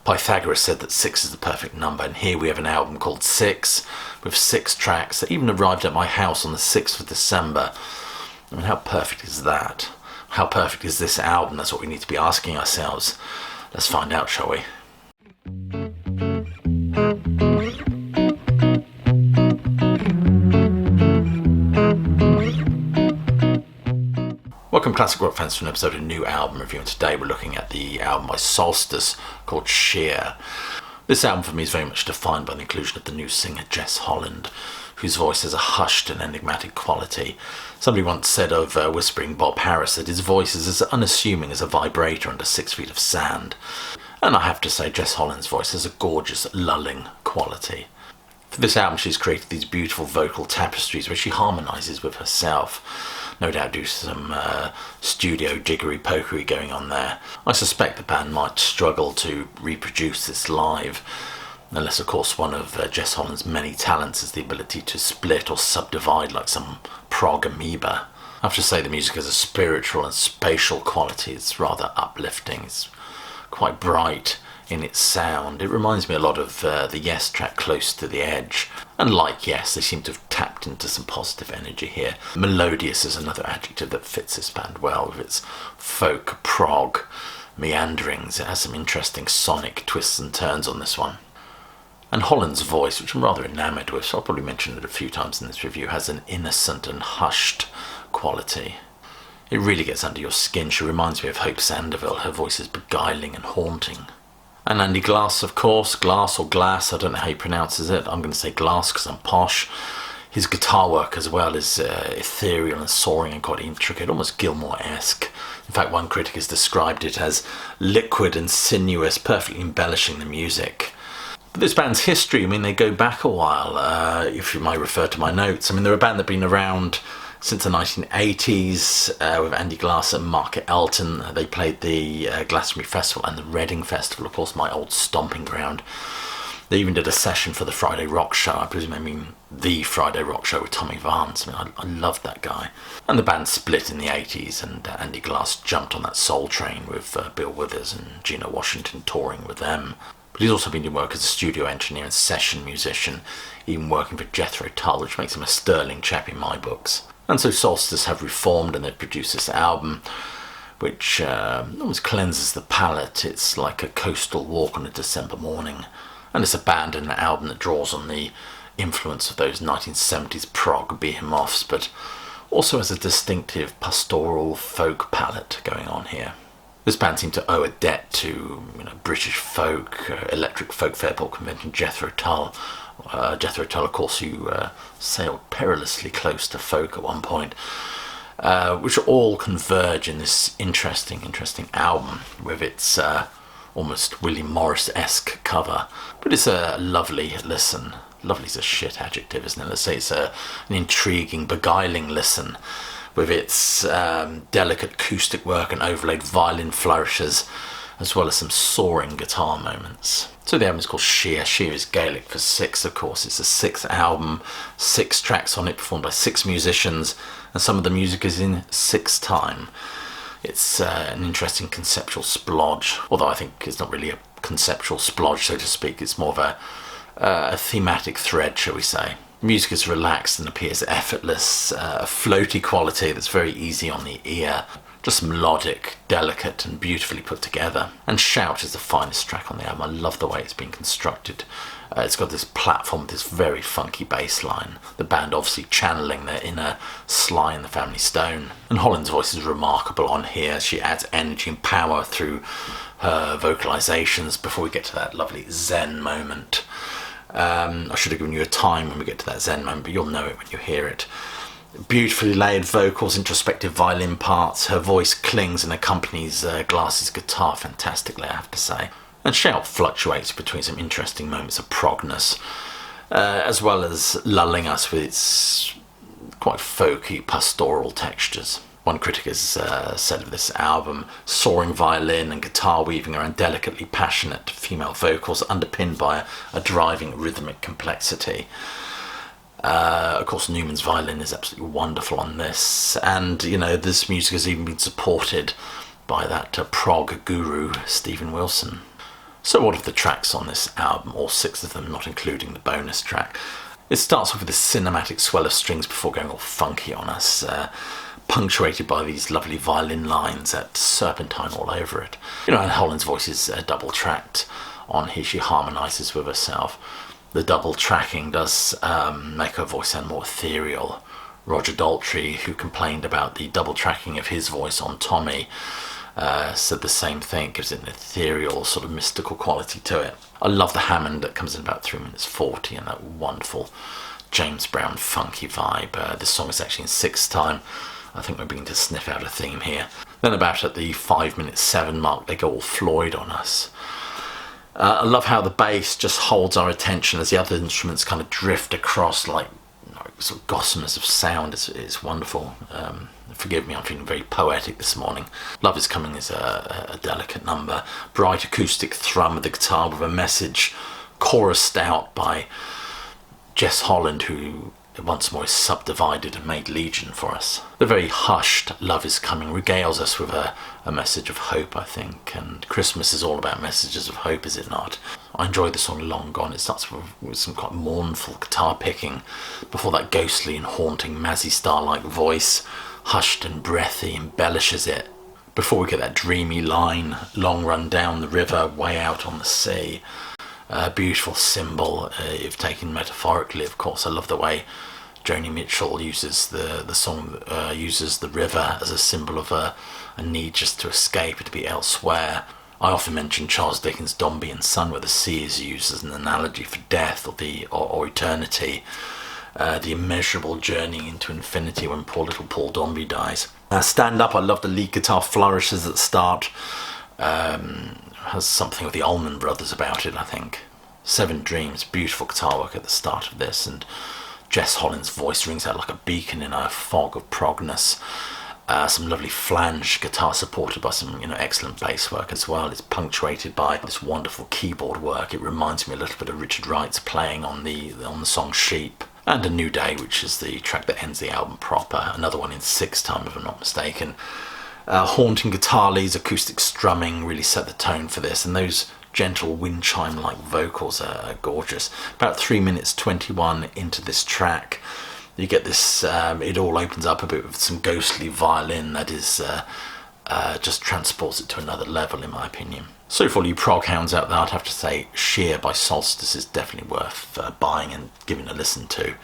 Pythagoras said that 6 is the perfect number, and here we have an album called 6, with 6 tracks that even arrived at my house on the 6th of December. I mean, how perfect is that? How perfect is this album? That's what we need to be asking ourselves. Let's find out, shall we? Welcome classic rock fans to an episode of New Album Review, and today we're looking at the album by Solstice called Sheer. This album for me is very much defined by the inclusion of the new singer Jess Holland, whose voice has a hushed and enigmatic quality. Somebody once said of Whispering Bob Harris that his voice is as unassuming as a vibrator under 6 feet of sand. And I have to say Jess Holland's voice has a gorgeous, lulling quality. For this album she's created these beautiful vocal tapestries where she harmonises with herself. No doubt due to some studio jiggery-pokery going on there. I suspect the band might struggle to reproduce this live, unless of course one of Jess Holland's many talents is the ability to split or subdivide like some prog amoeba. I have to say the music has a spiritual and spatial quality. It's rather uplifting. It's quite bright in its sound. It reminds me a lot of the Yes track, Close to the Edge. And like Yes, they seem to have tapped into some positive energy here. Melodious is another adjective that fits this band well, with its folk, prog, meanderings. It has some interesting sonic twists and turns on this one. And Holland's voice, which I'm rather enamoured with, so I'll probably mention it a few times in this review, has an innocent and hushed quality. It really gets under your skin. She reminds me of Hope Sandoval. Her voice is beguiling and haunting. And Andy Glass, of course, Glass or Glass, I don't know how he pronounces it. I'm going to say Glass because I'm posh. His guitar work as well is ethereal and soaring and quite intricate, almost Gilmour-esque. In fact, one critic has described it as liquid and sinuous, perfectly embellishing the music. But this band's history, I mean, they go back a while, if you might refer to my notes. I mean, they're a band that have been around since the 1980s with Andy Glass and Mark Elton. They played the Glastonbury Festival and the Reading Festival, of course, my old stomping ground. They even did a session for the Friday Rock Show. I presume I mean the Friday Rock Show with Tommy Vance. I mean, I loved that guy. And the band split in the 80s, and Andy Glass jumped on that soul train with Bill Withers and Gina Washington touring with them. But he's also been doing work as a studio engineer and session musician, even working for Jethro Tull, which makes him a sterling chap in my books. And so Solstice have reformed and they've produced this album which almost cleanses the palate. It's like a coastal walk on a December morning. And it's a band and an album that draws on the influence of those 1970s prog behemoths, but also has a distinctive pastoral folk palette going on here. This band seemed to owe a debt to British folk, Electric Folk Fairport Convention, Jethro Tull. Jethro Tull, of course, who sailed perilously close to folk at one point, which all converge in this interesting album with its almost William Morris-esque cover. But it's a lovely listen. Lovely is a shit adjective, isn't it? Let's say it's an intriguing, beguiling listen with its delicate acoustic work and overlaid violin flourishes, as well as some soaring guitar moments. So the album is called Sheer. Sheer is Gaelic for 6, of course. It's a 6th album, 6 tracks on it, performed by 6 musicians, and some of the music is in 6 time. It's an interesting conceptual splodge, although I think it's not really a conceptual splodge, so to speak. It's more of a thematic thread, shall we say. The music is relaxed and appears effortless, a floaty quality that's very easy on the ear. Just melodic, delicate and beautifully put together. And Shout is the finest track on the album. I love the way it's been constructed. It's got this platform with this very funky bass line. The band obviously channeling their inner Sly and the Family Stone. And Holland's voice is remarkable on here. She adds energy and power through her vocalizations before we get to that lovely Zen moment. I should have given you a time when we get to that Zen moment, but you'll know it when you hear it. Beautifully layered vocals, introspective violin parts. Her voice clings and accompanies Glass's guitar fantastically, I have to say. And Shout fluctuates between some interesting moments of progness, as well as lulling us with its quite folky pastoral textures. One critic has said of this album, soaring violin and guitar weaving around delicately passionate female vocals underpinned by a driving rhythmic complexity. Of course, Newman's violin is absolutely wonderful on this, and this music has even been supported by that prog guru Stephen Wilson. So what are the tracks on this album? All 6 of them, not including the bonus track. It starts off with this cinematic swell of strings before going all funky on us, punctuated by these lovely violin lines that serpentine all over it. You know, and Holland's voice is double tracked on here. She harmonises with herself. The double tracking does make her voice sound more ethereal. Roger Daltrey, who complained about the double tracking of his voice on Tommy, said the same thing, gives it an ethereal sort of mystical quality to it. I love the Hammond that comes in about 3 minutes 40 and that wonderful James Brown funky vibe. This song is actually in 6th time. I think we're beginning to sniff out a theme here. Then about at the 5:07 mark, they go all Floyd on us. I love how the bass just holds our attention as the other instruments kind of drift across like sort of gossamers of sound. It's wonderful. Forgive me, I'm feeling very poetic this morning. Love Is Coming is a delicate number. Bright acoustic thrum of the guitar with a message chorused out by Jess Holland, who once more is subdivided and made legion for us. The very hushed Love Is Coming regales us with a message of hope, I think, and Christmas is all about messages of hope, is it not? I enjoy the song Long Gone. It starts with some quite mournful guitar picking before that ghostly and haunting Mazzy Star-like voice, hushed and breathy, embellishes it. Before we get that dreamy line, long run down the river, way out on the sea. A beautiful symbol, if taken metaphorically, of course. I love the way Joni Mitchell uses the song, uses the river as a symbol of a need just to escape, to be elsewhere. I often mention Charles Dickens' Dombey and Son, where the sea is used as an analogy for death or eternity, the immeasurable journey into infinity when poor little Paul Dombey dies. Stand Up, I love the lead guitar flourishes at the start. Has something of the Allman Brothers about it, I think. 7 Dreams, beautiful guitar work at the start of this, and Jess Holland's voice rings out like a beacon in a fog of progness. Some lovely flange guitar supported by some excellent bass work as well. It's punctuated by this wonderful keyboard work. It reminds me a little bit of Richard Wright's playing on the song Sheep. And A New Day, which is the track that ends the album proper. Another one in 6th time, if I'm not mistaken. Haunting guitar leads, acoustic strumming really set the tone for this, and those gentle wind chime-like vocals are gorgeous. About 3 minutes 21 into this track, you get this, it all opens up a bit with some ghostly violin that is just transports it to another level, in my opinion. So for all you prog hounds out there, I'd have to say Sheer by Solstice is definitely worth buying and giving a listen to.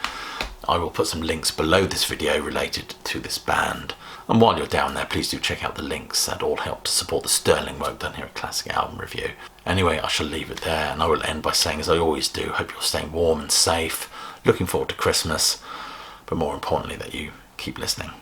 I will put some links below this video related to this band. And while you're down there, please do check out the links. That all help to support the sterling work done here at Classic Album Review. Anyway, I shall leave it there, and I will end by saying, as I always do, hope you're staying warm and safe, looking forward to Christmas, but more importantly that you keep listening.